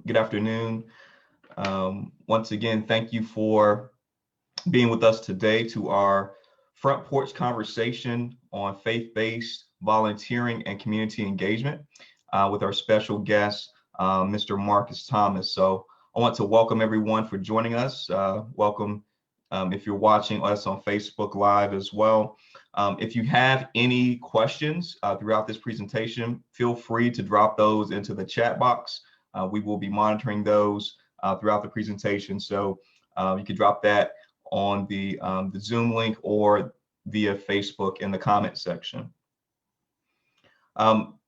Good afternoon. Once again, thank you for being with us today to our front porch conversation on faith-based volunteering and community engagement with our special guest, Mr. Marcus Thomas. So I want to welcome everyone for joining us. Welcome if you're watching us on Facebook Live as well. If you have any questions throughout this presentation, feel free to drop those into the chat box. We will be monitoring those throughout the presentation. So you can drop that on the Zoom link or via Facebook in the comment section.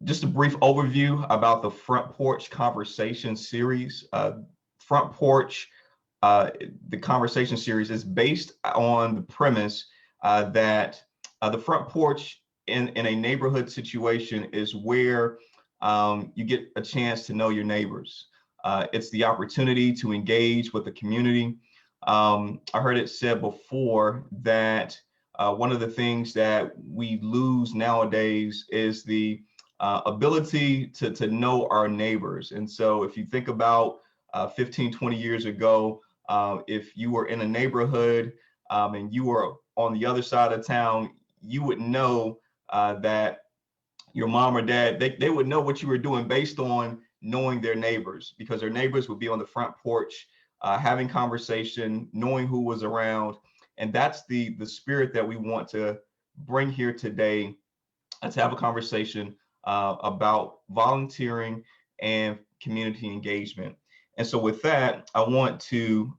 Just a brief overview about the Front Porch Conversation series. Front Porch, the conversation series is based on the premise that the front porch in a neighborhood situation is where you get a chance to know your neighbors. It's the opportunity to engage with the community. I heard it said before that one of the things that we lose nowadays is the ability to know our neighbors. And so if you think about 15, 20 years ago, if you were in a neighborhood and you were on the other side of town, you would know that your mom or dad, they would know what you were doing based on knowing their neighbors, because their neighbors would be on the front porch having conversation, knowing who was around. And that's the spirit that we want to bring here today, to have a conversation about volunteering and community engagement. And so with that, I want to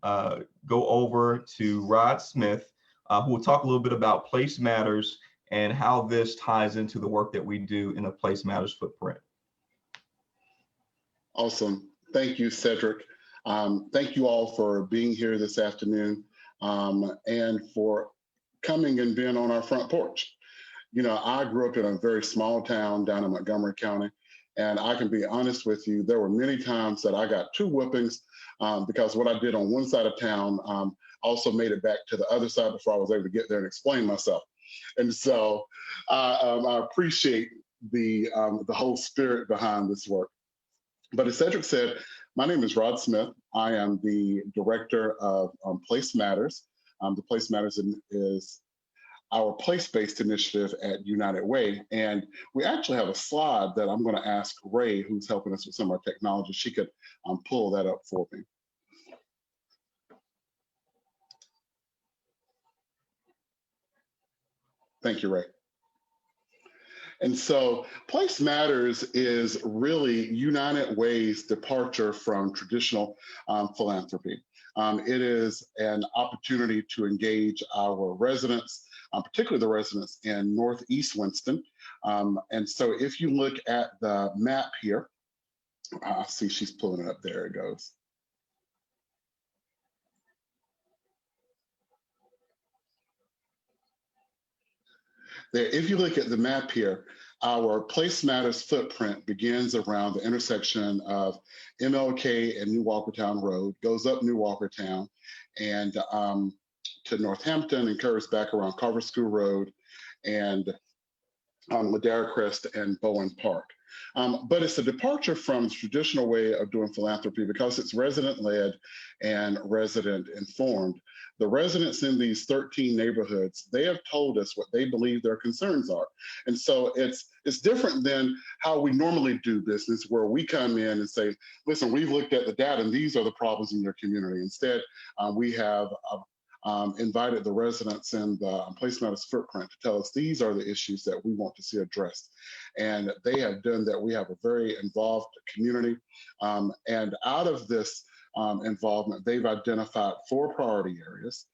go over to Rod Smith, who will talk a little bit about Place Matters and how this ties into the work that we do in the Place Matters footprint. Awesome. Thank you, Cedric. Thank you all for being here this afternoon and for coming and being on our front porch. You know, I grew up in a very small town down in Montgomery County, and I can be honest with you, there were many times that I got two whippings because what I did on one side of town also made it back to the other side before I was able to get there and explain myself. And so I appreciate the whole spirit behind this work. But as Cedric said, my name is Rod Smith. I am the director of Place Matters. The Place Matters is our place-based initiative at United Way. And we actually have a slide that I'm going to ask Ray, who's helping us with some of our technology. She could pull that up for me. Thank you, Ray. And so Place Matters is really United Way's departure from traditional philanthropy. It is an opportunity to engage our residents, particularly the residents in Northeast Winston. And so if you look at the map here, I see she's pulling it up, there it goes. There, if you look at the map here, our Place Matters footprint begins around the intersection of MLK and New Walkertown Road, goes up New Walkertown and to Northampton and curves back around Carver School Road and Ladera Crest and Bowen Park. But it's a departure from the traditional way of doing philanthropy because it's resident-led and resident-informed. The residents in these 13 neighborhoods, they have told us what they believe their concerns are. And so it's different than how we normally do business, where we come in and say, listen, we've looked at the data and these are the problems in your community. Instead, we have invited the residents in the Place Matters footprint to tell us these are the issues that we want to see addressed. And they have done that. We have a very involved community. And out of this involvement, they've identified 4 priority areas: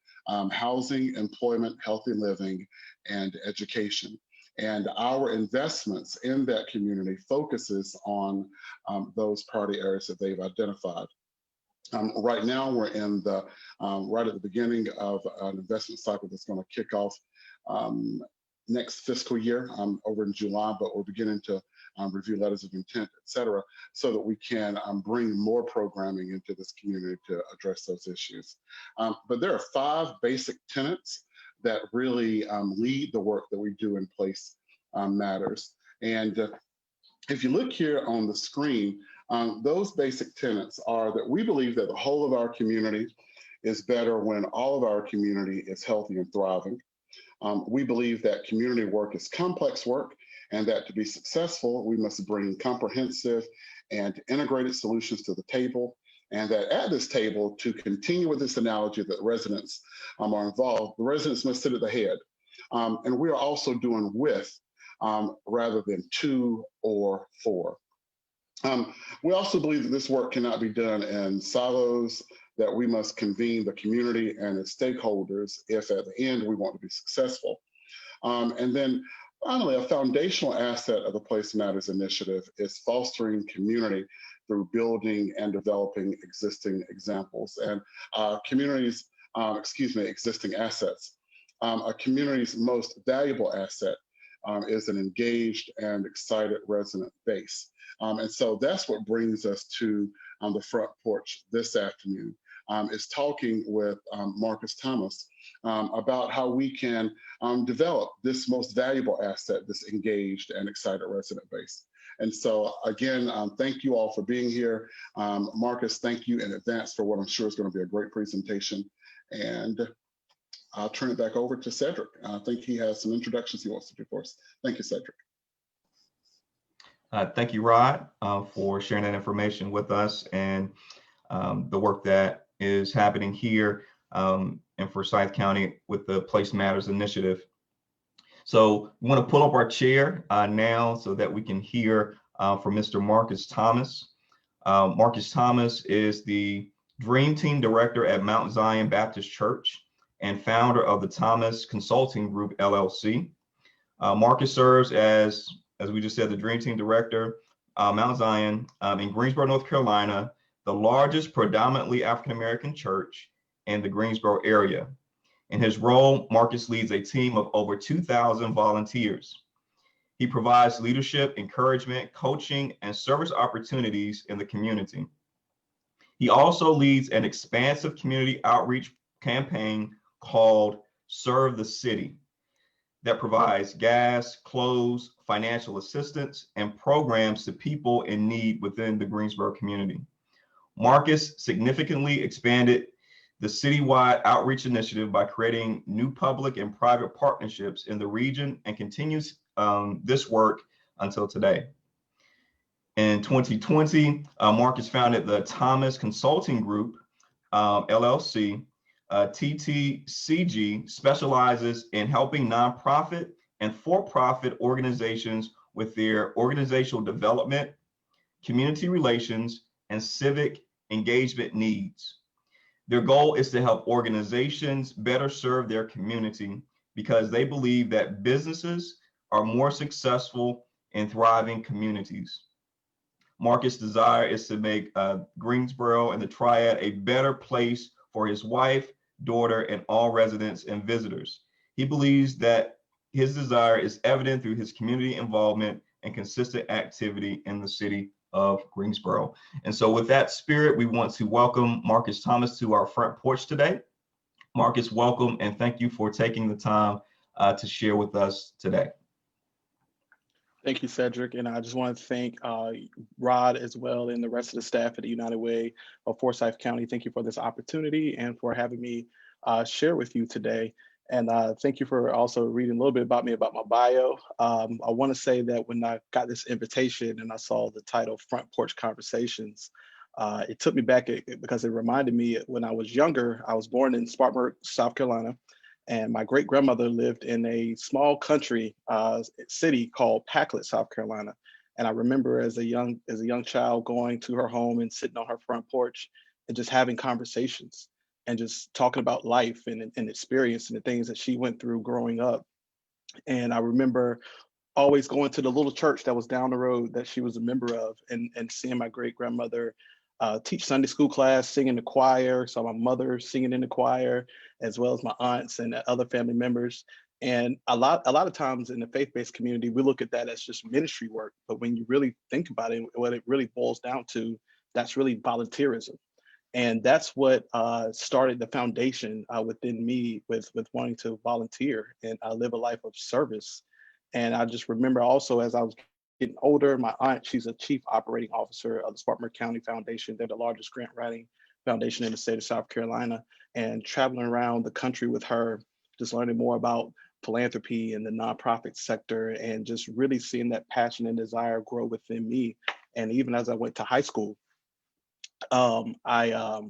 housing, employment, healthy living, and education. And our investments in that community focuses on those priority areas that they've identified. Right now, we're in the right at the beginning of an investment cycle that's going to kick off next fiscal year over in July, but we're beginning to review letters of intent, et cetera, so that we can bring more programming into this community to address those issues. But there are 5 basic tenets that really lead the work that we do in Place Matters. And if you look here on the screen, Those basic tenets are that we believe that the whole of our community is better when all of our community is healthy and thriving. We believe that community work is complex work, and that to be successful, we must bring comprehensive and integrated solutions to the table. And that at this table, to continue with this analogy that residents are involved, the residents must sit at the head. And we are also doing with rather than to or for. We also believe that this work cannot be done in silos, that we must convene the community and its stakeholders if at the end we want to be successful. And then finally, a foundational asset of the Place Matters initiative is fostering community through building and developing existing examples and existing assets. A community's most valuable asset is an engaged and excited resident base. And so that's what brings us to the front porch this afternoon, is talking with Marcus Thomas about how we can develop this most valuable asset, this engaged and excited resident base. And so again, thank you all for being here. Marcus, thank you in advance for what I'm sure is going to be a great presentation. And I'll turn it back over to Cedric. I think he has some introductions he wants to do for us. Thank you, Cedric. Thank you, Rod, for sharing that information with us and the work that is happening here in Forsyth County with the Place Matters initiative. So we want to pull up our chair now so that we can hear from Mr. Marcus Thomas. Marcus Thomas is the Dream Team Director at Mount Zion Baptist Church and founder of the Thomas Consulting Group, LLC. Marcus serves as we just said, the Dream Team Director, Mount Zion in Greensboro, North Carolina, the largest predominantly African-American church in the Greensboro area. In his role, Marcus leads a team of over 2,000 volunteers. He provides leadership, encouragement, coaching, and service opportunities in the community. He also leads an expansive community outreach campaign called Serve the City that provides gas, clothes, financial assistance, and programs to people in need within the Greensboro community. Marcus significantly expanded the citywide outreach initiative by creating new public and private partnerships in the region and continues this work until today. In 2020, Marcus founded the Thomas Consulting Group, LLC. TTCG specializes in helping nonprofit and for-profit organizations with their organizational development, community relations, and civic engagement needs. Their goal is to help organizations better serve their community because they believe that businesses are more successful in thriving communities. Marcus' desire is to make Greensboro and the Triad a better place for his wife, daughter, and all residents and visitors. He believes that his desire is evident through his community involvement and consistent activity in the city of Greensboro. And so with that spirit, we want to welcome Marcus Thomas to our front porch today. Marcus, welcome, and thank you for taking the time to share with us today. Thank you, Cedric. And I just want to thank Rod as well and the rest of the staff at the United Way of Forsyth County. Thank you for this opportunity and for having me share with you today. And thank you for also reading a little bit about me, about my bio. I want to say that when I got this invitation and I saw the title Front Porch Conversations, it took me back because it reminded me when I was younger. I was born in Spartanburg, South Carolina. And my great grandmother lived in a small country city called Packlet, South Carolina. And I remember as a young child going to her home and sitting on her front porch and just having conversations and just talking about life and experience and the things that she went through growing up. And I remember always going to the little church that was down the road that she was a member of and seeing my great grandmother teach Sunday school class, sing in the choir. So my mother singing in the choir, as well as my aunts and other family members. And a lot of times in the faith-based community, we look at that as just ministry work. But when you really think about it, what it really boils down to, that's really volunteerism. And that's what started the foundation within me with wanting to volunteer and live a life of service. And I just remember also as I was getting older. My aunt, she's a chief operating officer of the Spartanburg County Foundation. They're the largest grant writing foundation in the state of South Carolina. And traveling around the country with her, just learning more about philanthropy and the nonprofit sector, and just really seeing that passion and desire grow within me. And even as I went to high school, I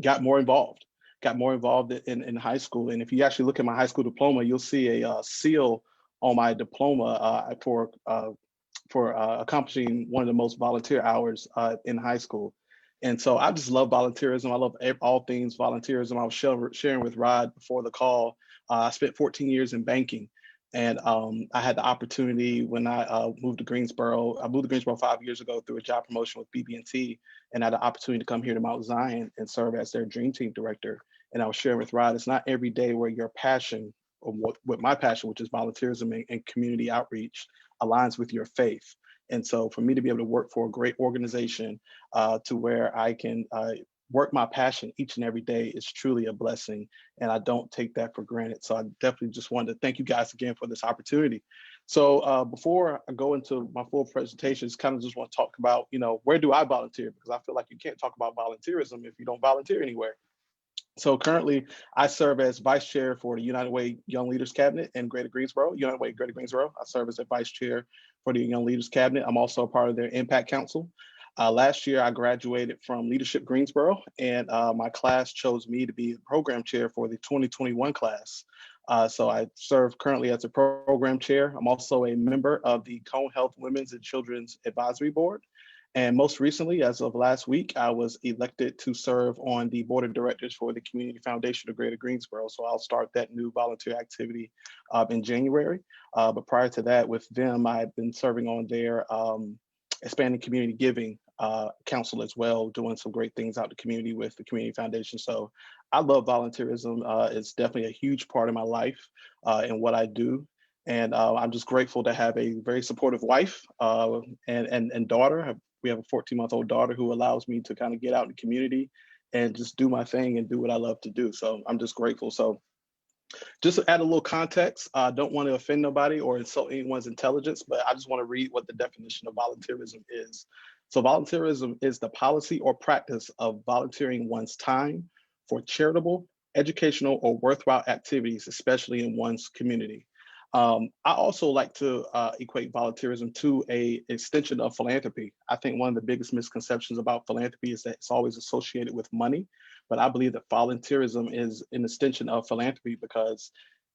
got more involved. Got more involved in high school. And if you actually look at my high school diploma, you'll see a seal on my diploma for accomplishing one of the most volunteer hours in high school. And so I just love volunteerism. I love all things volunteerism. I was sharing with Rod before the call. I spent 14 years in banking. And I had the opportunity when I moved to Greensboro. I moved to Greensboro 5 years ago through a job promotion with BB&T, and I had the opportunity to come here to Mount Zion and serve as their Dream Team director. And I was sharing with Rod, it's not every day where your passion, or what my passion, which is volunteerism and community outreach, aligns with your faith. And so for me to be able to work for a great organization to where I can work my passion each and every day is truly a blessing. And I don't take that for granted. So I definitely just wanted to thank you guys again for this opportunity. So before I go into my full presentation, just kind of just want to talk about, where do I volunteer? Because I feel like you can't talk about volunteerism if you don't volunteer anywhere. So currently, I serve as vice chair for the United Way Young Leaders Cabinet in Greater Greensboro, United Way Greater Greensboro. I serve as a vice chair for the Young Leaders Cabinet. I'm also a part of their Impact Council. Last year, I graduated from Leadership Greensboro, and my class chose me to be the program chair for the 2021 class. So I serve currently as a program chair. I'm also a member of the Cone Health Women's and Children's Advisory Board. And most recently, as of last week, I was elected to serve on the board of directors for the Community Foundation of Greater Greensboro. So I'll start that new volunteer activity in January. But prior to that, with them, I've been serving on their Expanding Community Giving Council as well, doing some great things out in the community with the Community Foundation. So I love volunteerism. It's definitely a huge part of my life and what I do. And I'm just grateful to have a very supportive wife and daughter. We have a 14-month-old daughter who allows me to kind of get out in the community and just do my thing and do what I love to do. So I'm just grateful. So just to add a little context, I don't want to offend nobody or insult anyone's intelligence, but I just want to read what the definition of volunteerism is. So volunteerism is the policy or practice of volunteering one's time for charitable, educational, or worthwhile activities, especially in one's community. I also like to equate volunteerism to an extension of philanthropy. I think one of the biggest misconceptions about philanthropy is that it's always associated with money, but I believe that volunteerism is an extension of philanthropy because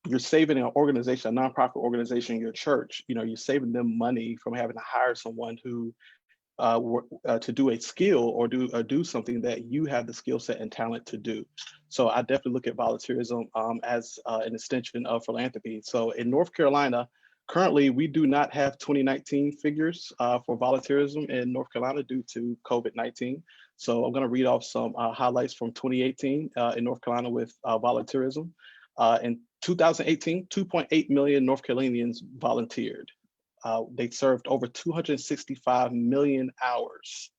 you're saving an organization, a nonprofit organization, your church, you're saving them money from having to hire someone who to do a skill or do something that you have the skill set and talent to do. So I definitely look at volunteerism as an extension of philanthropy. So in North Carolina, currently we do not have 2019 figures for volunteerism in North Carolina due to COVID-19. So I'm going to read off some highlights from 2018 in North Carolina with volunteerism. In 2018, 2.8 million North Carolinians volunteered. They served over 265 million hours.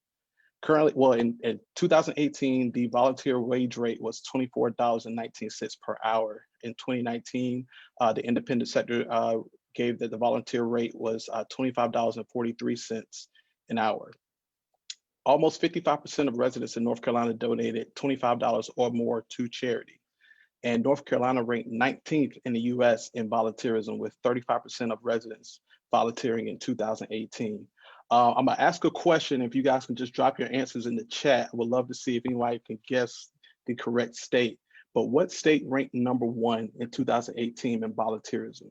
Currently, well, in 2018, the volunteer wage rate was $24.19 per hour. In 2019, the independent sector gave that the volunteer rate was $25.43 an hour. Almost 55% of residents in North Carolina donated $25 or more to charity. And North Carolina ranked 19th in the US in volunteerism with 35% of residents volunteering in 2018. I'm gonna ask a question. If you guys can just drop your answers in the chat, I would love to see if anybody can guess the correct state. But what state ranked #1 in 2018 in volunteerism?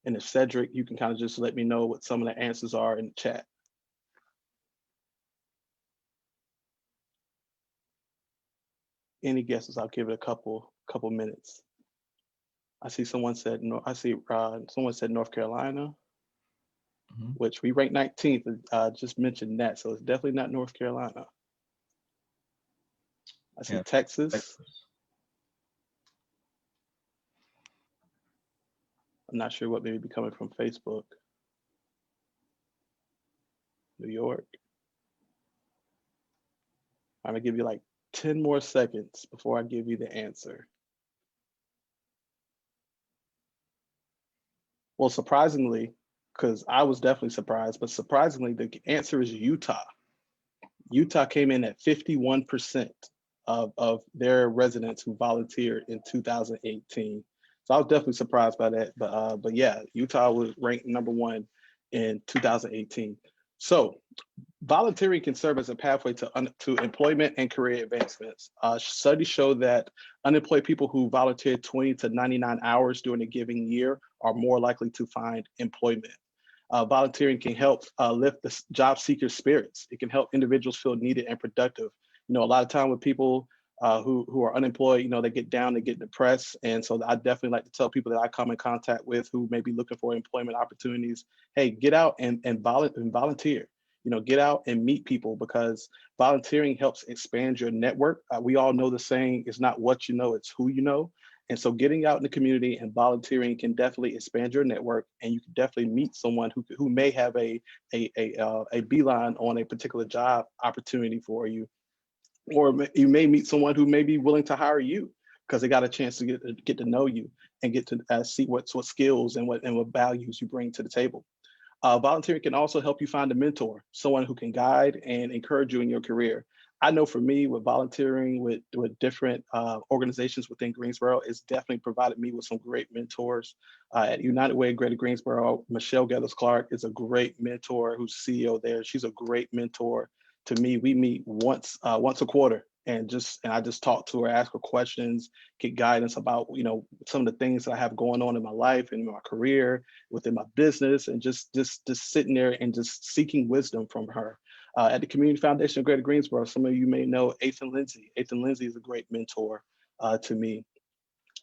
And if Cedric, you can kind of just let me know what some of the answers are in the chat. Any guesses? I'll give it a couple minutes. I see someone said no. I see someone said North Carolina. Mm-hmm. Which we ranked 19th. Just mentioned that, so it's definitely not North Carolina. I see Texas. I'm not sure what may be coming from Facebook. New York. I'm gonna give you like 10 more seconds before I give you the answer. Well, surprisingly, because I was definitely surprised, but surprisingly, the answer is Utah. Utah came in at 51% of their residents who volunteered in 2018. So I was definitely surprised by that. But yeah, Utah was ranked number one in 2018. So volunteering can serve as a pathway to employment and career advancements. Studies show that unemployed people who volunteer 20 to 99 hours during a given year are more likely to find employment. Volunteering can help lift the job seeker spirits. It can help individuals feel needed and productive. You know, a lot of time with people who are unemployed, you know, they get down, they get depressed. And so I definitely like to tell people that I come in contact with who may be looking for employment opportunities, hey, get out and volunteer. You know, get out and meet people, because volunteering helps expand your network. We all know the saying, it's not what you know, it's who you know. And so getting out in the community and volunteering can definitely expand your network, and you can definitely meet someone who may have a beeline on a particular job opportunity for you, or you may meet someone who may be willing to hire you because they got a chance to get to know you and get to see what skills and what values you bring to the table. Volunteering can also help you find a mentor, someone who can guide and encourage you in your career. I know for me, with volunteering with different organizations within Greensboro, it's definitely provided me with some great mentors. At United Way Greater Greensboro, Michelle Gathers Clark is a great mentor who's CEO there. She's a great mentor to me. We meet once a quarter, and I just talk to her, ask her questions, get guidance about, you know, some of the things that I have going on in my life and in my career, within my business, and just sitting there and just seeking wisdom from her. At the Community Foundation of Greater Greensboro, some of you may know Ethan Lindsay. Ethan Lindsay is a great mentor to me.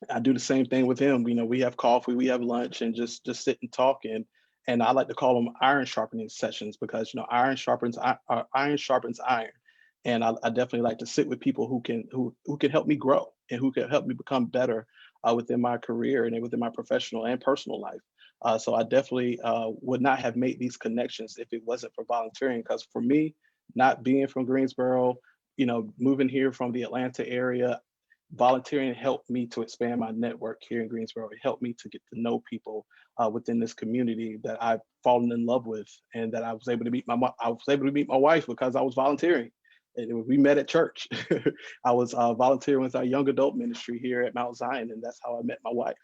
I do the same thing with him. You know, we have coffee, we have lunch, and just sit and talk. And I like to call them iron sharpening sessions, because, you know, iron sharpens iron. And I definitely like to sit with people who can help me grow and who can help me become better within my career and within my professional and personal life. So I definitely would not have made these connections if it wasn't for volunteering. Because for me, not being from Greensboro, you know, moving here from the Atlanta area, volunteering helped me to expand my network here in Greensboro. It helped me to get to know people within this community that I've fallen in love with, and that I was able to meet I was able to meet my wife because I was volunteering. And we met at church. I was volunteering with our young adult ministry here at Mount Zion, and that's how I met my wife.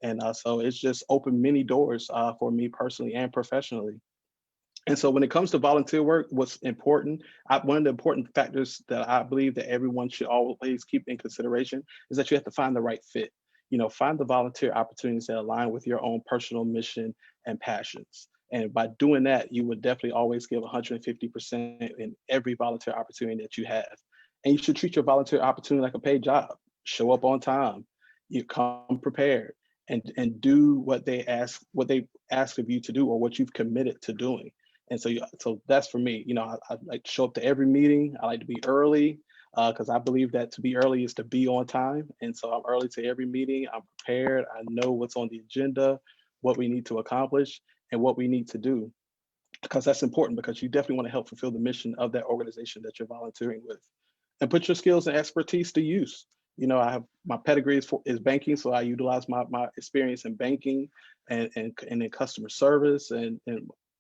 And so it's just opened many doors for me personally and professionally. And so when it comes to volunteer work, what's important, one of the important factors that I believe that everyone should always keep in consideration is that you have to find the right fit. You know, find the volunteer opportunities that align with your own personal mission and passions. And by doing that, you would definitely always give 150% in every volunteer opportunity that you have. And you should treat your volunteer opportunity like a paid job. Show up on time, you come prepared, and do what they ask of you to do, or what you've committed to doing. And so that's for me. You know, I like to show up to every meeting. I like to be early because I believe that to be early is to be on time. And so I'm early to every meeting. I'm prepared. I know what's on the agenda, what we need to accomplish, and what we need to do, because that's important, because you definitely want to help fulfill the mission of that organization that you're volunteering with, and put your skills and expertise to use. You know, I have my pedigree is banking, so I utilize my experience in banking and in customer service and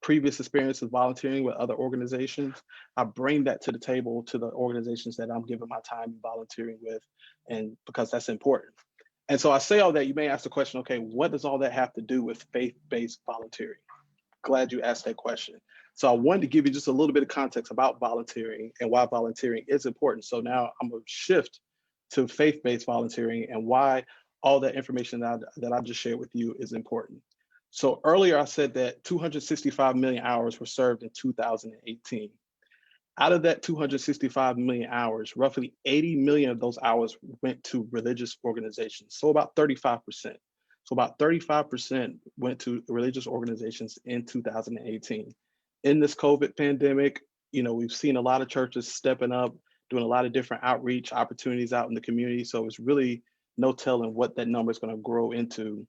previous experiences volunteering with other organizations. I bring that to the table to the organizations that I'm giving my time volunteering with, and because that's important. And so I say all that, you may ask the question, okay, what does all that have to do with faith-based volunteering? Glad you asked that question. So I wanted to give you just a little bit of context about volunteering and why volunteering is important. So now I'm going to shift to faith-based volunteering and why all that information that I just shared with you is important. So earlier I said that 265 million hours were served in 2018. Out of that 265 million hours, roughly 80 million of those hours went to religious organizations. So about 35%. So about 35% went to religious organizations in 2018. In this COVID pandemic, you know, we've seen a lot of churches stepping up, doing a lot of different outreach opportunities out in the community. So it's really no telling what that number is going to grow into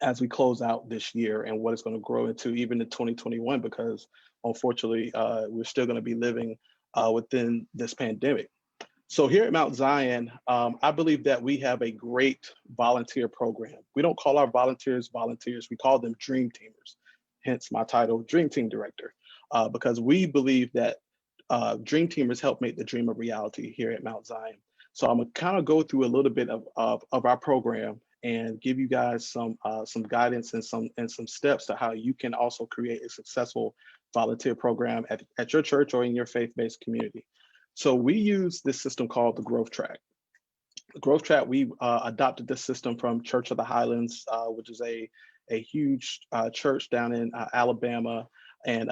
as we close out this year, and what it's going to grow into even in 2021, because unfortunately, we're still going to be living within this pandemic. So here at Mount Zion, I believe that we have a great volunteer program. We don't call our volunteers volunteers, we call them dream teamers. hence my title, Dream Team Director, because we believe that Dream Teamers help make the dream a reality here at Mount Zion. So I'm gonna kind of go through a little bit of our program and give you guys some guidance and some steps to how you can also create a successful volunteer program at your church or in your faith-based community. So we use this system called the Growth Track. The Growth Track, we adopted this system from Church of the Highlands, which is a huge church down in Alabama, and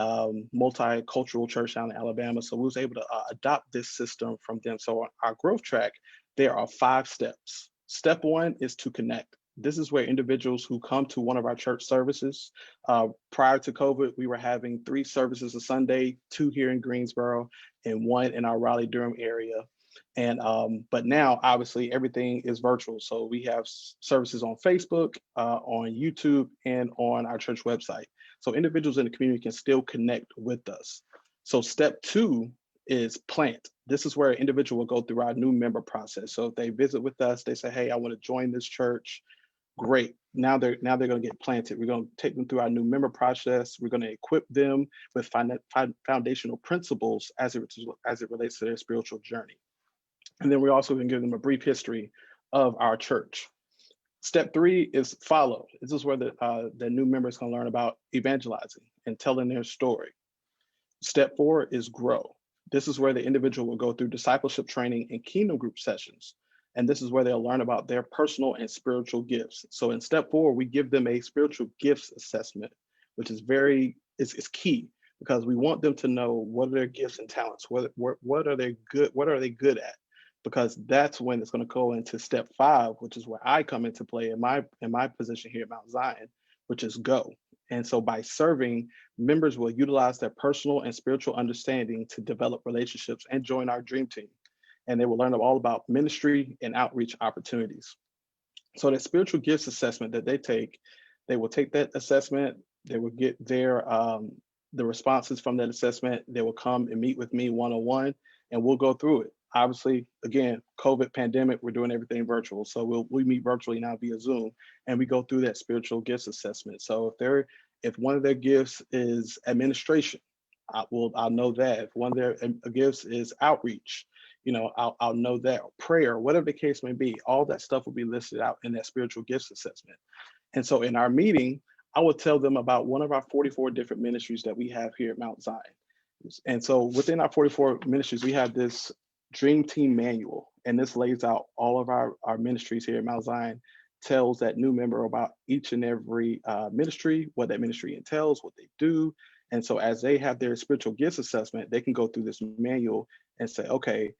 multicultural church down in Alabama. So we was able to adopt this system from them. So our Growth Track, there are 5 steps. Step 1 is to connect. This is where individuals who come to one of our church services, prior to COVID, we were having 3 services a Sunday, 2 here in Greensboro and 1 in our Raleigh-Durham area. And but now obviously everything is virtual. So we have services on Facebook, on YouTube, and on our church website. So individuals in the community can still connect with us. So step 2 is plant. This is where an individual will go through our new member process. So if they visit with us, they say, hey, I want to join this church. Great. Now they're going to get planted. We're going to take them through our new member process. We're going to equip them with foundational principles as it relates to their spiritual journey. And then we're also going to give them a brief history of our church. Step 3 is follow. This is where the new members can learn about evangelizing and telling their story. Step 4 is grow. This is where the individual will go through discipleship training and kingdom group sessions. And this is where they'll learn about their personal and spiritual gifts. So in step 4, we give them a spiritual gifts assessment, which is it's key, because we want them to know what are their gifts and talents, what are they good at, because that's when it's going to go into step 5, which is where I come into play in my position here at Mount Zion, which is go. And so by serving, members will utilize their personal and spiritual understanding to develop relationships and join our dream team. And they will learn all about ministry and outreach opportunities. So that spiritual gifts assessment that they will take that assessment, they will get the responses from that assessment, they will come and meet with me one-on-one, and we'll go through it. Obviously, again, COVID pandemic, we're doing everything virtual. So we meet virtually now via Zoom, and we go through that spiritual gifts assessment. So if one of their gifts is administration, I'll know that. If one of their gifts is outreach, I'll know that. Prayer, whatever the case may be, all that stuff will be listed out in that spiritual gifts assessment. And so in our meeting, I will tell them about one of our 44 different ministries that we have here at Mount Zion. And so within our 44 ministries, we have this Dream Team Manual, and this lays out all of our ministries here at Mount Zion, tells that new member about each and every ministry, what that ministry entails, what they do. And so as they have their spiritual gifts assessment, they can go through this manual and say, okay,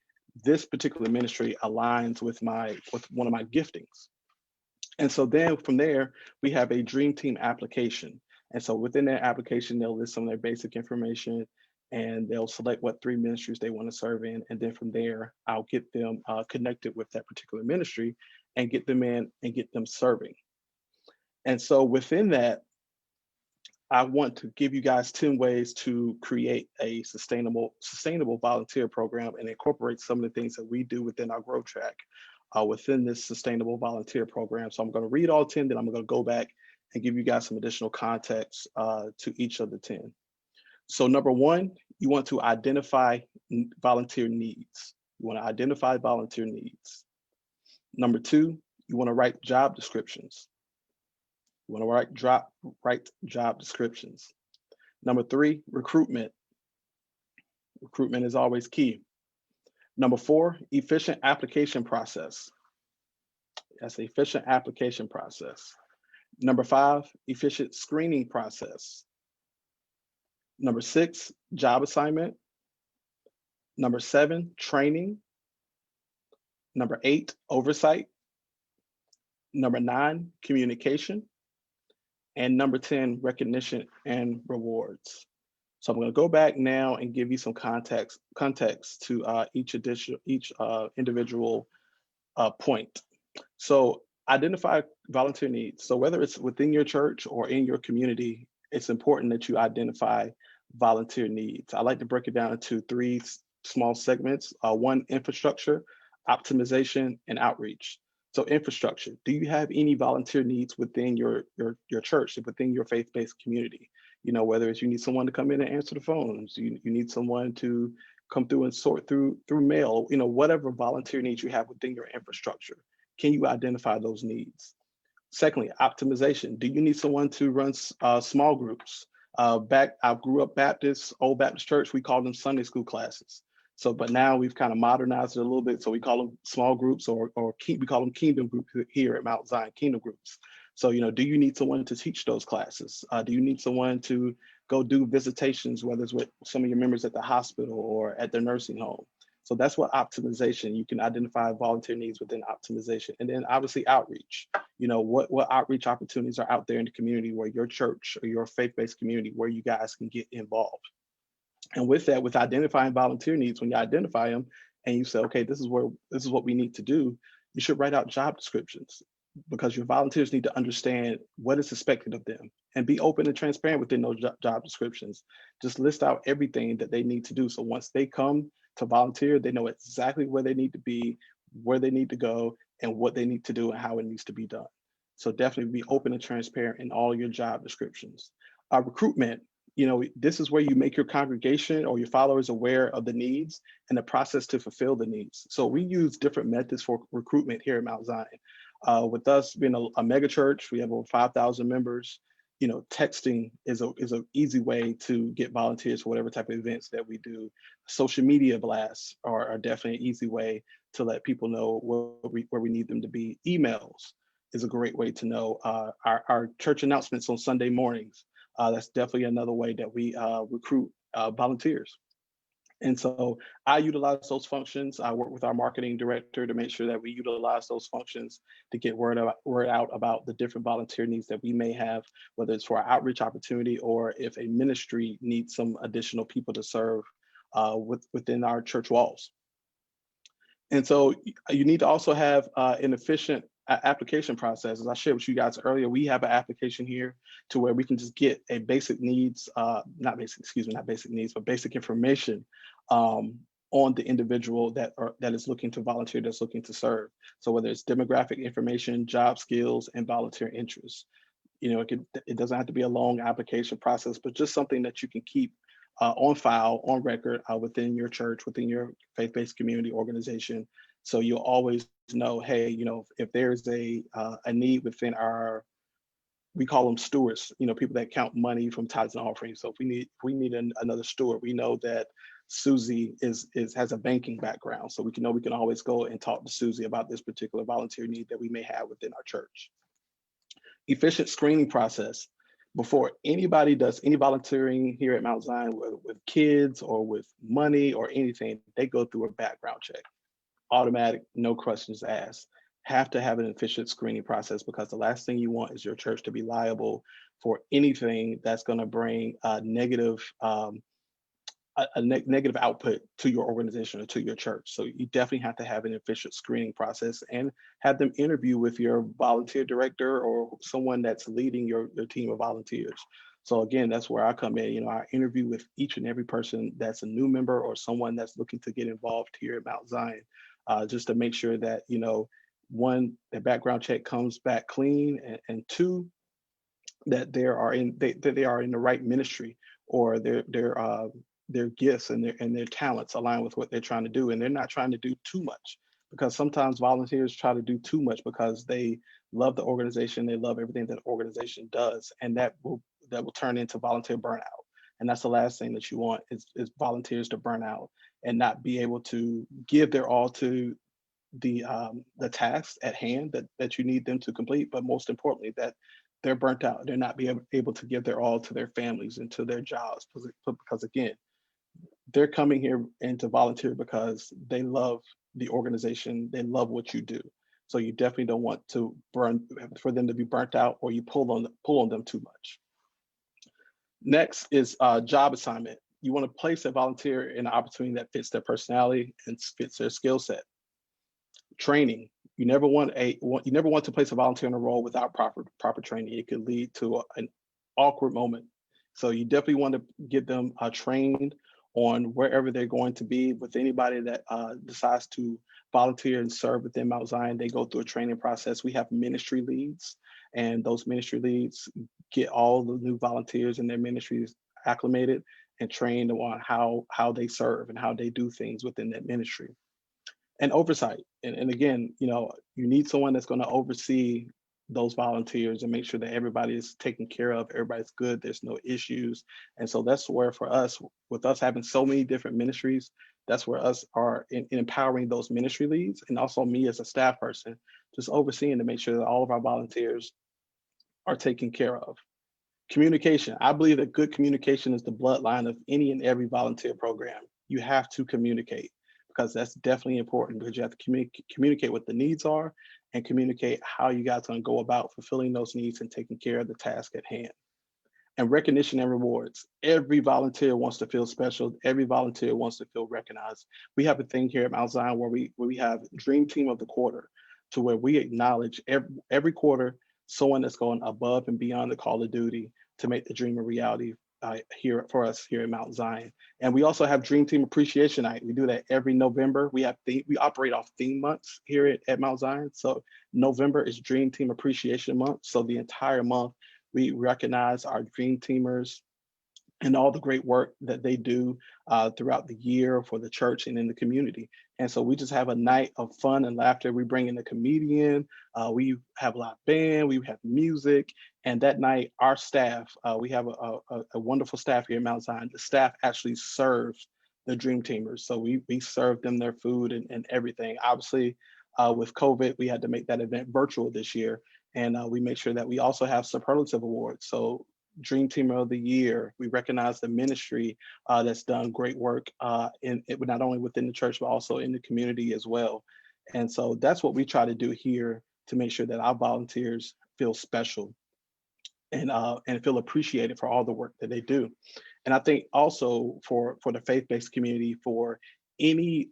this particular ministry aligns with one of my giftings. And so then from there, we have a Dream Team application. And so within that application, they'll list some of their basic information, and they'll select what 3 ministries they want to serve in. And then from there, I'll get them connected with that particular ministry and get them in and get them serving. And so within that, I want to give you guys 10 ways to create a sustainable volunteer program and incorporate some of the things that we do within our Growth Track within this sustainable volunteer program. So I'm going to read all 10, then I'm going to go back and give you guys some additional context to each of the 10. So number 1, you want to identify volunteer needs. You want to identify volunteer needs. Number 2, you want to write job descriptions. You want to write job descriptions. Number 3, recruitment. Recruitment is always key. Number 4, efficient application process. That's the efficient application process. Number 5, efficient screening process. Number 6, job assignment. Number 7, training. Number 8, oversight. Number 9, communication. And number 10, recognition and rewards. So I'm going to go back now and give you some context to each individual point. So identify volunteer needs. So whether it's within your church or in your community, it's important that you identify volunteer needs. I like to break it down into 3 small segments. 1, infrastructure, optimization, and outreach. So infrastructure, do you have any volunteer needs within your church, within your faith-based community? whether it's you need someone to come in and answer the phones, you need someone to come through and sort through mail, whatever volunteer needs you have within your infrastructure. Can you identify those needs? Secondly, optimization. Do you need someone to run small groups? I grew up Baptist, old Baptist church, we call them Sunday school classes. So, but now we've kind of modernized it a little bit. So we call them small groups or we call them kingdom groups here at Mount Zion, kingdom groups. So, do you need someone to teach those classes? Do you need someone to go do visitations, whether it's with some of your members at the hospital or at their nursing home? So that's what optimization, you can identify volunteer needs within optimization. And then obviously outreach, what outreach opportunities are out there in the community where your church or your faith-based community, where you guys can get involved. And with that, with identifying volunteer needs, when you identify them and you say, okay, this is what we need to do, you should write out job descriptions, because your volunteers need to understand what is expected of them and be open and transparent within those job descriptions. Just list out everything that they need to do. So once they come to volunteer, they know exactly where they need to be, where they need to go, and what they need to do and how it needs to be done. So definitely be open and transparent in all your job descriptions. Recruitment, this is where you make your congregation or your followers aware of the needs and the process to fulfill the needs. So we use different methods for recruitment here at Mount Zion. With us being a mega church, we have over 5,000 members. Texting is an easy way to get volunteers for whatever type of events that we do. Social media blasts are definitely an easy way to let people know where we need them to be. Emails is a great way to know. Our church announcements on Sunday mornings, that's definitely another way that we recruit volunteers. And so I utilize those functions. I work with our marketing director to make sure that we utilize those functions to get word out about the different volunteer needs that we may have, whether it's for our outreach opportunity or if a ministry needs some additional people to serve within our church walls. And so you need to also have an efficient application process. As I shared with you guys earlier, we have an application here to where we can just get a basic needs, not basic needs, but basic information on the individual that is looking to volunteer, that's looking to serve. So whether it's demographic information, job skills, and volunteer interests, it doesn't have to be a long application process, but just something that you can keep on file, on record within your church, within your faith-based community organization. So you'll always know, hey, if there's a need within we call them stewards, people that count money from tithes and offerings. So if we need another steward, we know that Susie has a banking background. So we can always go and talk to Susie about this particular volunteer need that we may have within our church. Efficient screening process. Before anybody does any volunteering here at Mount Zion, with kids or with money or anything, they go through a background check. Automatic, no questions asked. Have to have an efficient screening process, because the last thing you want is your church to be liable for anything that's going to bring a negative output to your organization or to your church. So you definitely have to have an efficient screening process and have them interview with your volunteer director or someone that's leading your team of volunteers. So again, that's where I come in. I interview with each and every person that's a new member or someone that's looking to get involved here at Mount Zion, just to make sure that, one, the background check comes back clean, and two, that they are in the right ministry, or their gifts and their talents align with what they're trying to do, and they're not trying to do too much, because sometimes volunteers try to do too much because they love the organization, they love everything that the organization does, and that will turn into volunteer burnout. And that's the last thing that you want is volunteers to burn out and not be able to give their all to the tasks at hand that you need them to complete, but most importantly, that they're burnt out. They're not able to give their all to their families and to their jobs, because again, they're coming here and to volunteer because they love the organization, they love what you do. So you definitely don't want for them to be burnt out, or you pull on them too much. Next is job assignment. You want to place a volunteer in an opportunity that fits their personality and fits their skill set. Training. You never want to place a volunteer in a role without proper training. It could lead to an awkward moment. So you definitely want to get them trained on wherever they're going to be. With anybody that decides to volunteer and serve within Mount Zion, they go through a training process. We have ministry leads, and those ministry leads get all the new volunteers in their ministries acclimated and trained on how they serve and how they do things within that ministry. And oversight. And again, you need someone that's going to oversee those volunteers and make sure that everybody is taken care of, everybody's good, there's no issues. And so that's where for us, with us having so many different ministries, that's where us are in empowering those ministry leads, and also me as a staff person, just overseeing to make sure that all of our volunteers are taken care of. Communication. I believe that good communication is the bloodline of any and every volunteer program. You have to communicate, because that's definitely important, because you have to communicate what the needs are and communicate how you guys are going to go about fulfilling those needs and taking care of the task at hand. And recognition and rewards. Every volunteer wants to feel special. Every volunteer wants to feel recognized. We have a thing here at Mount Zion where we have Dream Team of the Quarter, to where we acknowledge every quarter someone that's going above and beyond the call of duty to make the dream a reality here for us here at Mount Zion. And we also have Dream Team Appreciation Night. We do that every November. We operate off theme months here at Mount Zion. So November is Dream Team Appreciation Month. So the entire month we recognize our Dream Teamers and all the great work that they do throughout the year for the church and in the community. And so we just have a night of fun and laughter. We bring in a comedian, we have a live band, we have music. And that night, our staff, we have a wonderful staff here at Mount Zion. The staff actually serves the Dream Teamers. So we serve them their food and everything. Obviously, with COVID, we had to make that event virtual this year. And we make sure that we also have superlative awards. So Dream Teamer of the Year, we recognize the ministry that's done great work not only within the church, but also in the community as well. And so that's what we try to do here to make sure that our volunteers feel special and feel appreciated for all the work that they do. And I think also for the faith-based community, for any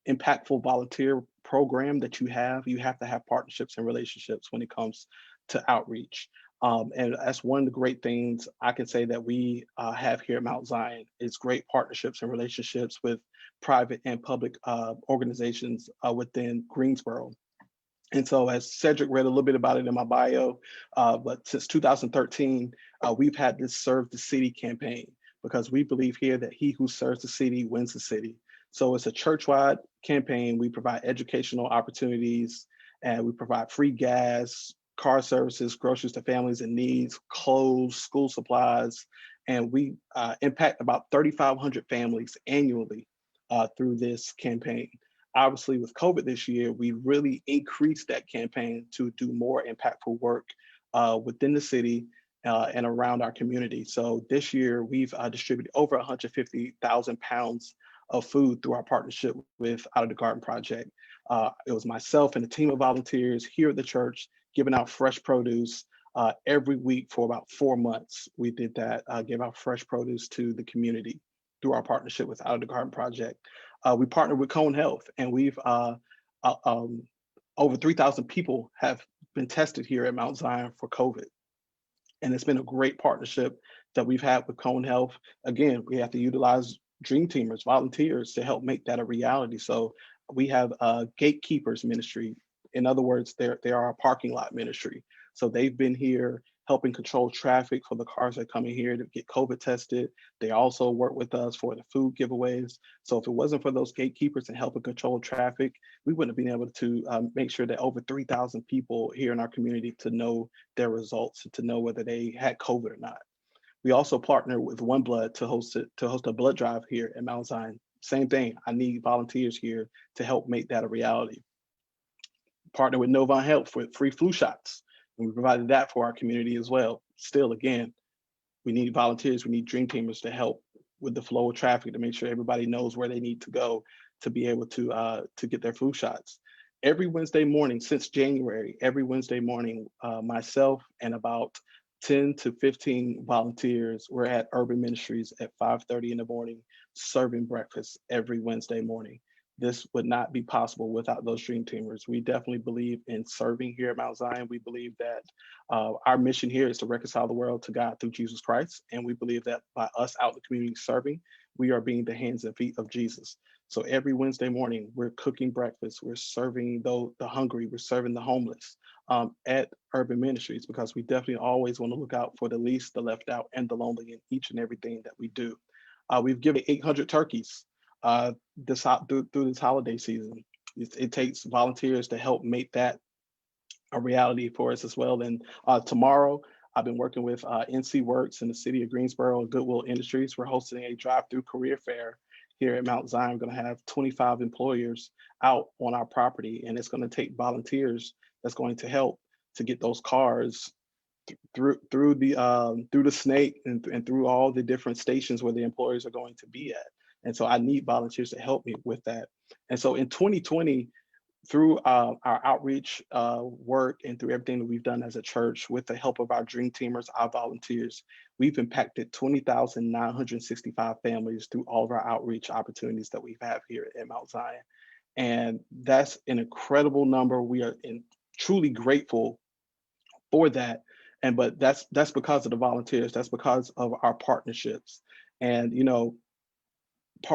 impactful volunteer program that you have to have partnerships and relationships when it comes to outreach. And that's one of the great things I can say that we have here at Mount Zion is great partnerships and relationships with private and public organizations within Greensboro. And so as Cedric read a little bit about it in my bio, but since 2013, we've had this Serve the City campaign, because we believe here that he who serves the city wins the city. So it's a church-wide campaign. We provide educational opportunities, and we provide free gas, car services, groceries to families in need, clothes, school supplies, and we impact about 3,500 families annually through this campaign. Obviously, with COVID this year, we really increased that campaign to do more impactful work within the city and around our community. So this year, we've distributed over 150,000 pounds of food through our partnership with Out of the Garden Project. It was myself and a team of volunteers here at the church giving out fresh produce every week for about 4 months. We did that, gave out fresh produce to the community through our partnership with Out of the Garden Project. We partnered with Cone Health, and we've over 3,000 people have been tested here at Mount Zion for COVID. And it's been a great partnership that we've had with Cone Health. Again, we have to utilize Dream Teamers, volunteers, to help make that a reality. So we have a gatekeepers ministry. In other words, they are a parking lot ministry. So they've been here helping control traffic for the cars that come in here to get COVID tested. They also work with us for the food giveaways. So if it wasn't for those gatekeepers and helping control traffic, we wouldn't have been able to make sure that over 3,000 people here in our community to know their results, to know whether they had COVID or not. We also partner with One Blood to host a blood drive here at Mount Zion. Same thing, I need volunteers here to help make that a reality. Partner with Novant Health for free flu shots. And we provided that for our community as well. Still, again, we need volunteers, we need Dream Teamers to help with the flow of traffic, to make sure everybody knows where they need to go to be able to get their flu shots. Every Wednesday morning since January, every Wednesday morning, myself and about 10 to 15 volunteers were at Urban Ministries at 5:30 in the morning, serving breakfast every Wednesday morning. This would not be possible without those Dream Teamers. We definitely believe in serving here at Mount Zion. We believe that our mission here is to reconcile the world to God through Jesus Christ. And we believe that by us out in the community serving, we are being the hands and feet of Jesus. So every Wednesday morning, we're cooking breakfast, we're serving the hungry, we're serving the homeless at Urban Ministries, because we definitely always want to look out for the least, the left out, and the lonely in each and everything that we do. We've given 800 turkeys through this holiday season. It takes volunteers to help make that a reality for us as well. And tomorrow, I've been working with NC Works in the city of Greensboro and Goodwill Industries. We're hosting a drive-through career fair here at Mount Zion. We're going to have 25 employers out on our property, and it's going to take volunteers that's going to help to get those cars through the snake and through all the different stations where the employers are going to be at. And so I need volunteers to help me with that. And so in 2020, through our outreach work and through everything that we've done as a church, with the help of our dream teamers, our volunteers, we've impacted 20,965 families through all of our outreach opportunities that we have here at Mount Zion. And that's an incredible number. We are truly grateful for that. But that's because of the volunteers. That's because of our partnerships. And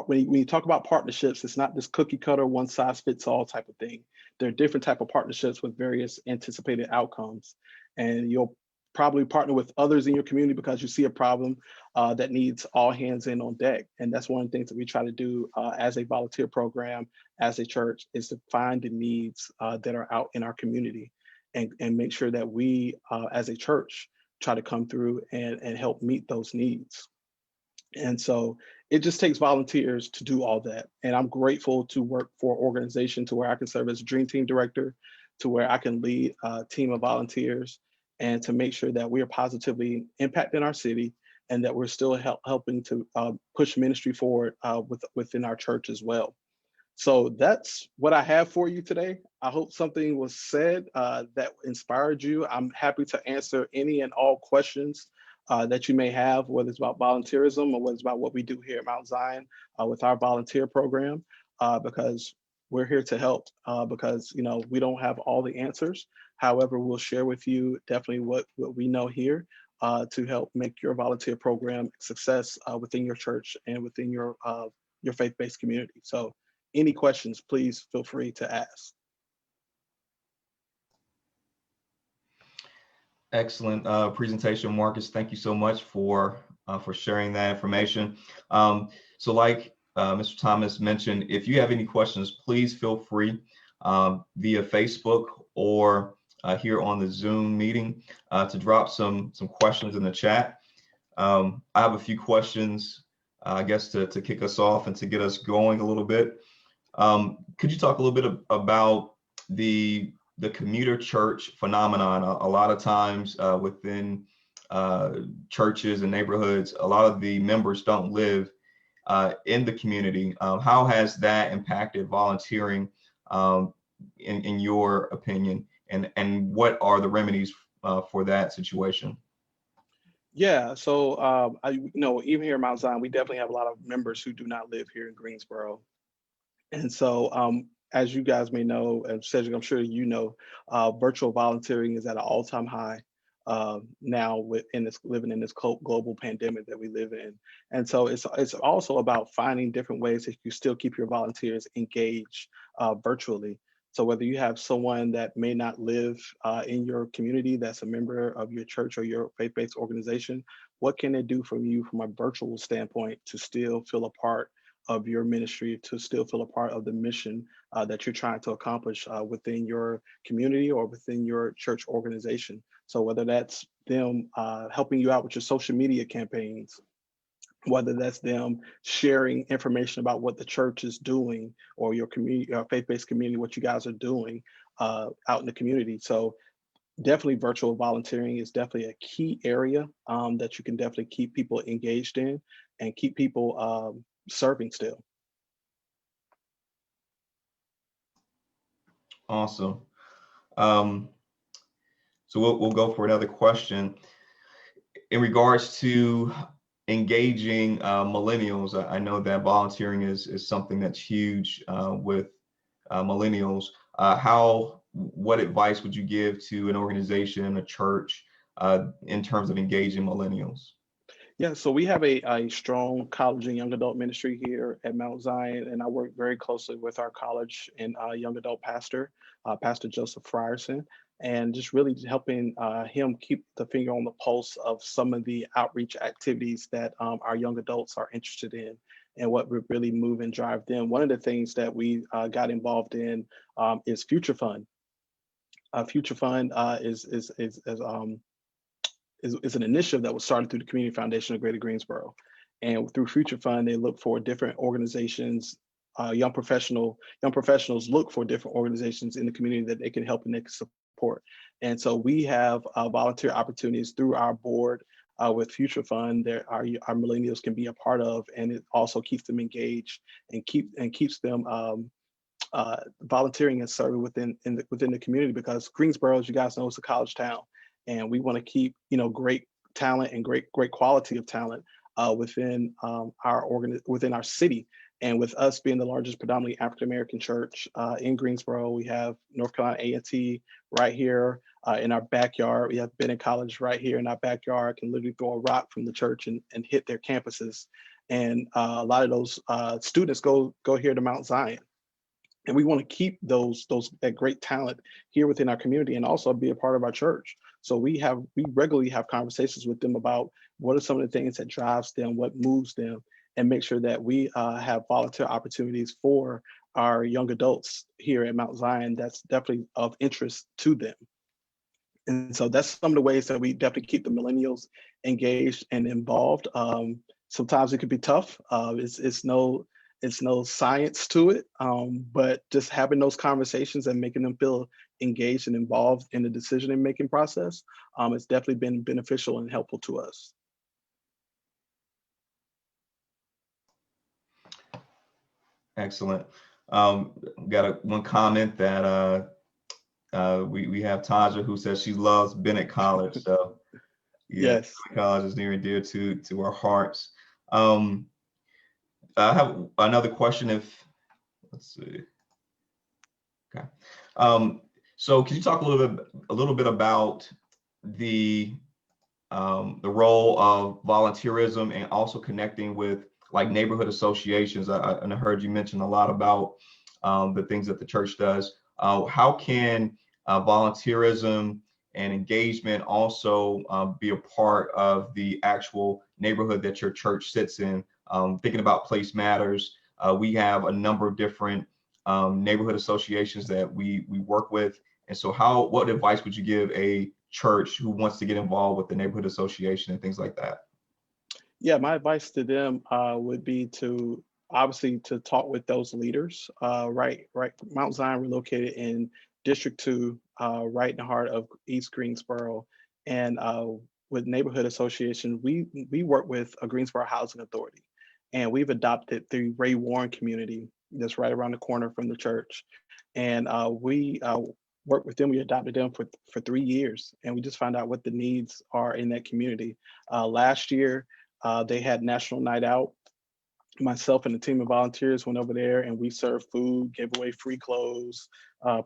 when you talk about partnerships, it's not this cookie cutter, one size fits all type of thing. There are different type of partnerships with various anticipated outcomes. And you'll probably partner with others in your community because you see a problem that needs all hands in on deck. And that's one of the things that we try to do as a volunteer program, as a church, is to find the needs that are out in our community and make sure that we, as a church, try to come through and help meet those needs. And so it just takes volunteers to do all that. And I'm grateful to work for an organization to where I can serve as a dream team director, to where I can lead a team of volunteers, and to make sure that we are positively impacting our city and that we're still helping to push ministry forward within our church as well. So that's what I have for you today. I hope something was said that inspired you. I'm happy to answer any and all questions that you may have, whether it's about volunteerism or whether it's about what we do here at Mount Zion with our volunteer program, because we're here to help, because we don't have all the answers. However, we'll share with you definitely what we know here to help make your volunteer program a success within your church and within your faith-based community. So any questions, please feel free to ask. Excellent presentation, Marcus. Thank you so much for sharing that information. So like Mr. Thomas mentioned, if you have any questions, please feel free via Facebook or here on the Zoom meeting to drop some questions in the chat. I have a few questions, I guess, to kick us off and to get us going a little bit. Could you talk a little bit about the commuter church phenomenon? A lot of times within churches and neighborhoods, a lot of the members don't live in the community. How has that impacted volunteering in your opinion? And what are the remedies for that situation? Yeah, so even here at Mount Zion, we definitely have a lot of members who do not live here in Greensboro. And so as you guys may know, and Cedric, I'm sure you know, virtual volunteering is at an all-time high now living in this global pandemic that we live in. And so it's also about finding different ways that you still keep your volunteers engaged virtually. So whether you have someone that may not live in your community that's a member of your church or your faith-based organization, what can they do from you from a virtual standpoint to still feel a part of your ministry, to still feel a part of the mission that you're trying to accomplish within your community or within your church organization? So whether that's them helping you out with your social media campaigns, whether that's them sharing information about what the church is doing or your community, faith-based community, what you guys are doing out in the community. So definitely virtual volunteering is definitely a key area that you can definitely keep people engaged in and keep people serving still. Awesome. So we'll go for another question. In regards to engaging millennials, I know that volunteering is something that's huge with millennials. What advice would you give to an organization, a church, in terms of engaging millennials? Yeah, so we have a strong college and young adult ministry here at Mount Zion, and I work very closely with our college and young adult pastor, Pastor Joseph Frierson, and just really helping him keep the finger on the pulse of some of the outreach activities that our young adults are interested in and what would really move and drive them. One of the things that we got involved in is Future Fund. Future Fund is an initiative that was started through the Community Foundation of Greater Greensboro. And through Future Fund, they look for different organizations, young professionals look for different organizations in the community that they can help and they can support. And so we have volunteer opportunities through our board with Future Fund that our millennials can be a part of, and it also keeps them engaged and keeps them volunteering and serving within the community, because Greensboro, as you guys know, is a college town, and we want to keep great talent and great quality of talent within our city. And with us being the largest predominantly African American church in Greensboro, we have North Carolina A&T right here in our backyard. We have Bennett College right here in our backyard. Can literally throw a rock from the church and hit their campuses. And a lot of those students go here to Mount Zion. And we want to keep that great talent here within our community and also be a part of our church. So we regularly have conversations with them about what are some of the things that drives them, what moves them, and make sure that we have volunteer opportunities for our young adults here at Mount Zion that's definitely of interest to them. And so that's some of the ways that we definitely keep the millennials engaged and involved. Sometimes it can be tough. It's no science to it, but just having those conversations and making them feel engaged and involved in the decision-making process, it's definitely been beneficial and helpful to us. Excellent. Got one comment that we have Taja, who says she loves Bennett College. So yeah, Yes. Bennett College is near and dear to our hearts. I have another question. Let's see. Okay. So can you talk a little bit about the role of volunteerism and also connecting with like neighborhood associations? I heard you mention a lot about the things that the church does. How can volunteerism and engagement also be a part of the actual neighborhood that your church sits in? Thinking about Place Matters, we have a number of different neighborhood associations that we work with. And so what advice would you give a church who wants to get involved with the neighborhood association and things like that? Yeah, my advice to them would be to obviously to talk with those leaders. Right. Mount Zion, we're located in District 2, right in the heart of East Greensboro. And with neighborhood association, we work with a Greensboro Housing Authority, and we've adopted the Ray Warren community that's right around the corner from the church. And we work with them. We adopted them for 3 years, and we just found out what the needs are in that community. Last year, they had National Night Out. Myself and a team of volunteers went over there and we served food, gave away free clothes,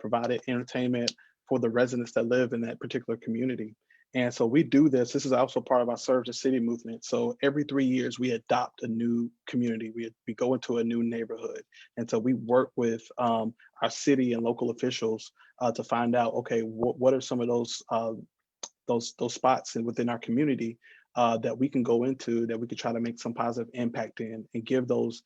provided entertainment for the residents that live in that particular community. And so we do this. This is also part of our Serve the City movement. So every 3 years, we adopt a new community. We go into a new neighborhood. And so we work with our city and local officials to find out, okay, what are some of those spots within our community that we can go into, that we could try to make some positive impact in, and give those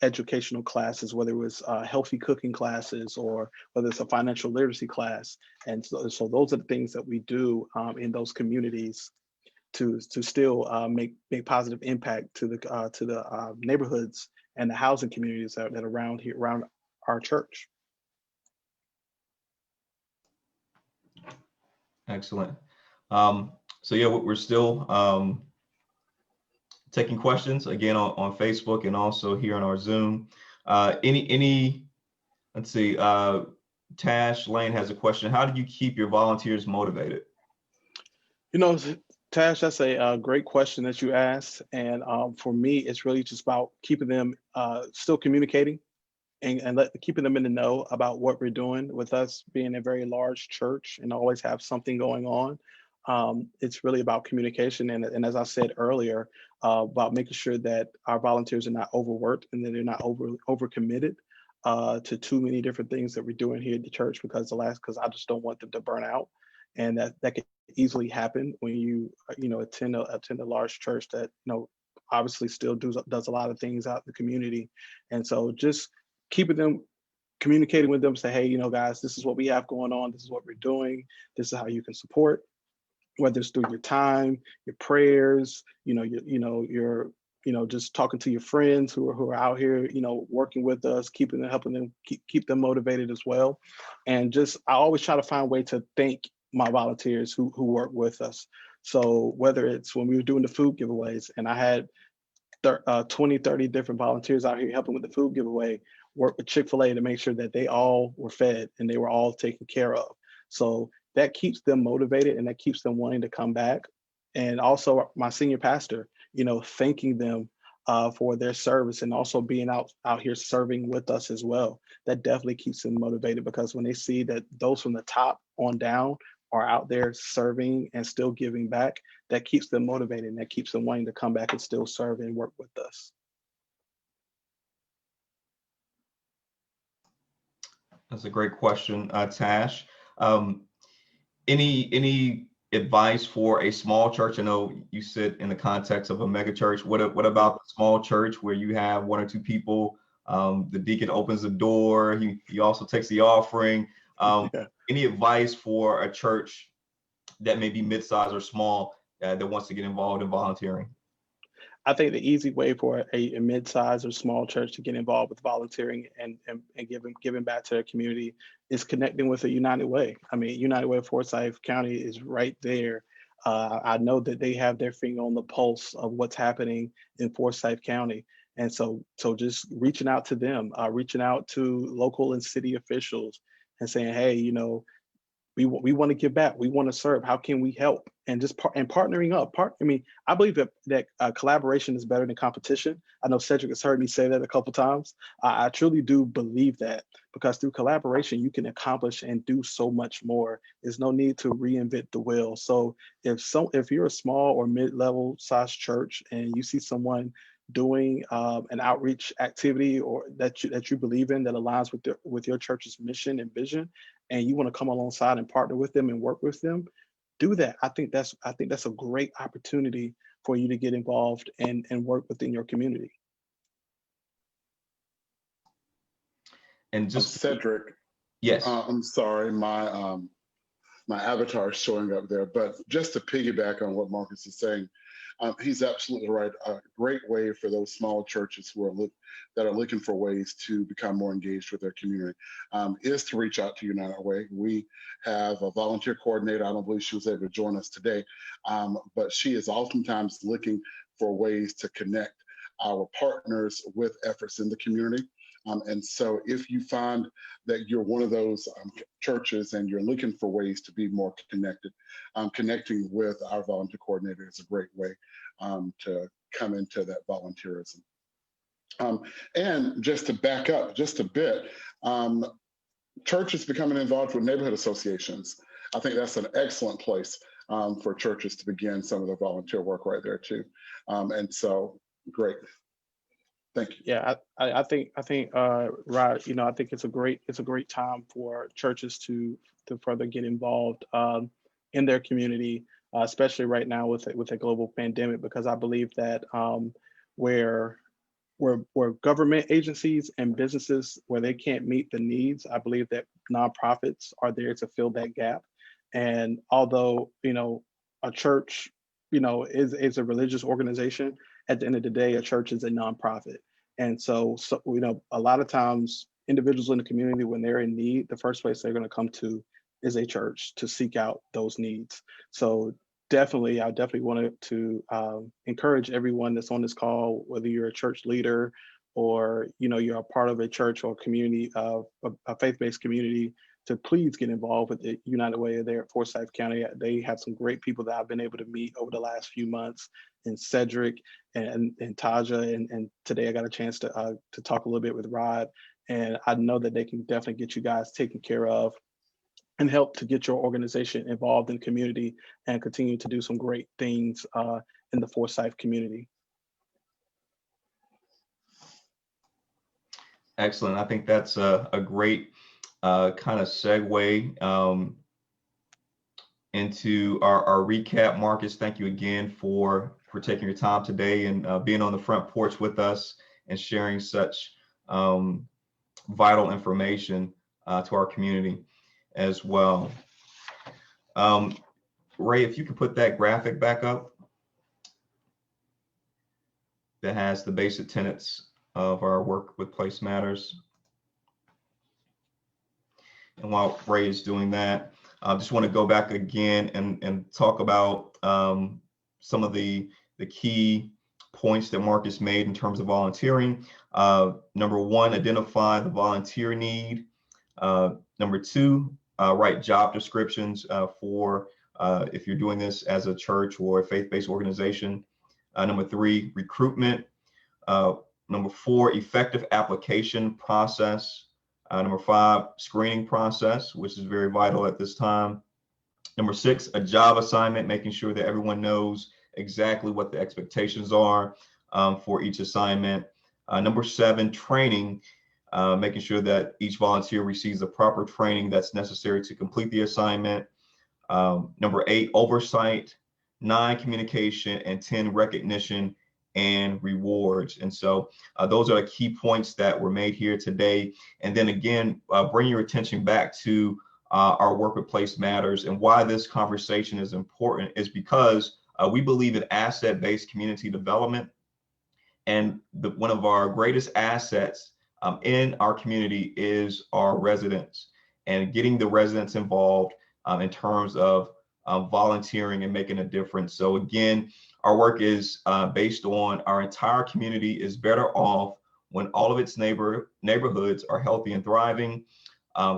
educational classes, whether it was healthy cooking classes or whether it's a financial literacy class. And so those are the things that we do in those communities to still make positive impact to the neighborhoods and the housing communities that are around our church. Excellent. So yeah, we're still taking questions again on Facebook and also here on our Zoom. Let's see, Tash Lane has a question. How do you keep your volunteers motivated? Tash, that's a great question that you asked. And for me, it's really just about keeping them still communicating and keeping them in the know about what we're doing. With us being a very large church and always have something going on, it's really about communication. And as I said earlier, about making sure that our volunteers are not overworked and that they're not overcommitted to too many different things that we're doing here at the church, because I just don't want them to burn out, and that could easily happen when you attend a large church that obviously still does a lot of things out in the community. And so just keeping them, communicating with them, say, hey, guys, this is what we have going on, this is what we're doing, this is how you can support, whether it's through your time, your prayers, your just talking to your friends who are out here, working with us, helping them keep them motivated as well. And just, I always try to find a way to thank my volunteers who work with us. So whether it's when we were doing the food giveaways and I had 20, 30 different volunteers out here helping with the food giveaway, work with Chick-fil-A to make sure that they all were fed and they were all taken care of. So that keeps them motivated and that keeps them wanting to come back. And also my senior pastor, thanking them for their service and also being out here serving with us as well. That definitely keeps them motivated, because when they see that those from the top on down are out there serving and still giving back, that keeps them motivated and that keeps them wanting to come back and still serve and work with us. That's a great question, Tash. Any advice for a small church? I know you sit in the context of a mega church. What about the small church where you have one or two people? The deacon opens the door. He also takes the offering. Any advice for a church that may be mid-sized or small that wants to get involved in volunteering? I think the easy way for a mid-sized or small church to get involved with volunteering and giving back to their community is connecting with a United Way. I mean, United Way of Forsyth County is right there. I know that they have their finger on the pulse of what's happening in Forsyth County. And so just reaching out to them, reaching out to local and city officials and saying, hey, we want to give back. We want to serve. How can we help? And just partnering up. I believe that collaboration is better than competition. I know Cedric has heard me say that a couple times. I truly do believe that, because through collaboration, you can accomplish and do so much more. There's no need to reinvent the wheel. So if you're a small or mid-level size church and you see someone doing an outreach activity or that you believe in that aligns with your church's mission and vision, and you want to come alongside and partner with them and work with them, do that. I think that's a great opportunity for you to get involved and work within your community. And just Cedric. Yes. I'm sorry, my avatar is showing up there, but just to piggyback on what Marcus is saying, he's absolutely right. A great way for those small churches that are looking for ways to become more engaged with their community is to reach out to United Way. We have a volunteer coordinator. I don't believe she was able to join us today, but she is oftentimes looking for ways to connect our partners with efforts in the community. And so if you find that you're one of those churches and you're looking for ways to be more connected, connecting with our volunteer coordinator is a great way to come into that volunteerism. And just to back up just a bit, churches becoming involved with neighborhood associations. I think that's an excellent place for churches to begin some of their volunteer work right there too. And so great. Thank you. Yeah, I think Rod, I think it's a great time for churches to further get involved in their community, especially right now with a global pandemic, because I believe that where government agencies and businesses, where they can't meet the needs, I believe that nonprofits are there to fill that gap. And although a church is a religious organization, at the end of the day, a church is a nonprofit. And so a lot of times individuals in the community, when they're in need, the first place they're going to come to is a church to seek out those needs. So I definitely wanted to encourage everyone that's on this call, whether you're a church leader or you're a part of a church or community, a faith-based community, to please get involved with the United Way there at Forsyth County. They have some great people that I've been able to meet over the last few months, and Cedric and Taja, and today I got a chance to talk a little bit with Rod, and I know that they can definitely get you guys taken care of and help to get your organization involved in community and continue to do some great things in the Forsyth community. Excellent. I think that's a great kind of segue into our recap. Marcus, thank you again for taking your time today and being on the front porch with us and sharing such vital information to our community as well. Ray, if you could put that graphic back up that has the basic tenets of our work with Place Matters. And while Ray is doing that, I just want to go back again and talk about some of the key points that Marcus made in terms of volunteering. Number one, identify the volunteer need. Number two, write job descriptions for if you're doing this as a church or a faith-based organization. Number three, recruitment. Number four, effective application process. Number five, screening process, which is very vital at this time. Number six, a job assignment, making sure that everyone knows exactly what the expectations are for each assignment. Number seven, training, making sure that each volunteer receives the proper training that's necessary to complete the assignment. Number eight, oversight. 9, communication, and 10, recognition and rewards. And so those are the key points that were made here today. And then again, bring your attention back to our work with Place Matters, and why this conversation is important is because we believe in asset-based community development. And one of our greatest assets in our community is our residents, and getting the residents involved in terms of volunteering and making a difference. So again, our work is based on our entire community is better off when all of its neighborhoods are healthy and thriving.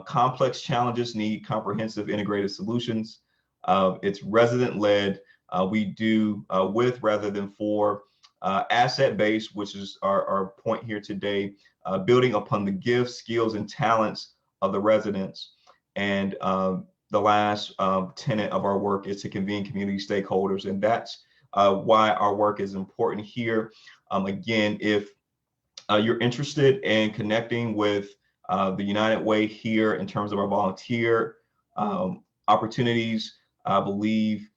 Complex challenges need comprehensive integrated solutions. It's resident-led. We do with rather than for. Asset-based, which is our point here today, building upon the gifts, skills, and talents of the residents. And the last tenet of our work is to convene community stakeholders. And that's why our work is important here. Again, if you're interested in connecting with the United Way here in terms of our volunteer opportunities, I believe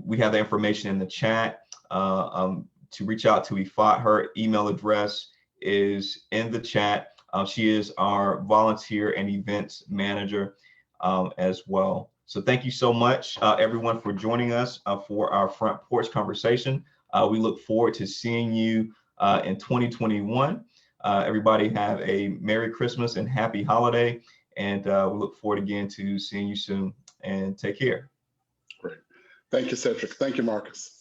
we have the information in the chat to reach out to Ifat. Her email address is in the chat. She is our volunteer and events manager as well. So thank you so much, everyone, for joining us for our front porch conversation. We look forward to seeing you in 2021. Everybody have a Merry Christmas and Happy Holiday. And we look forward again to seeing you soon, and take care. Great. Thank you, Cedric. Thank you, Marcus.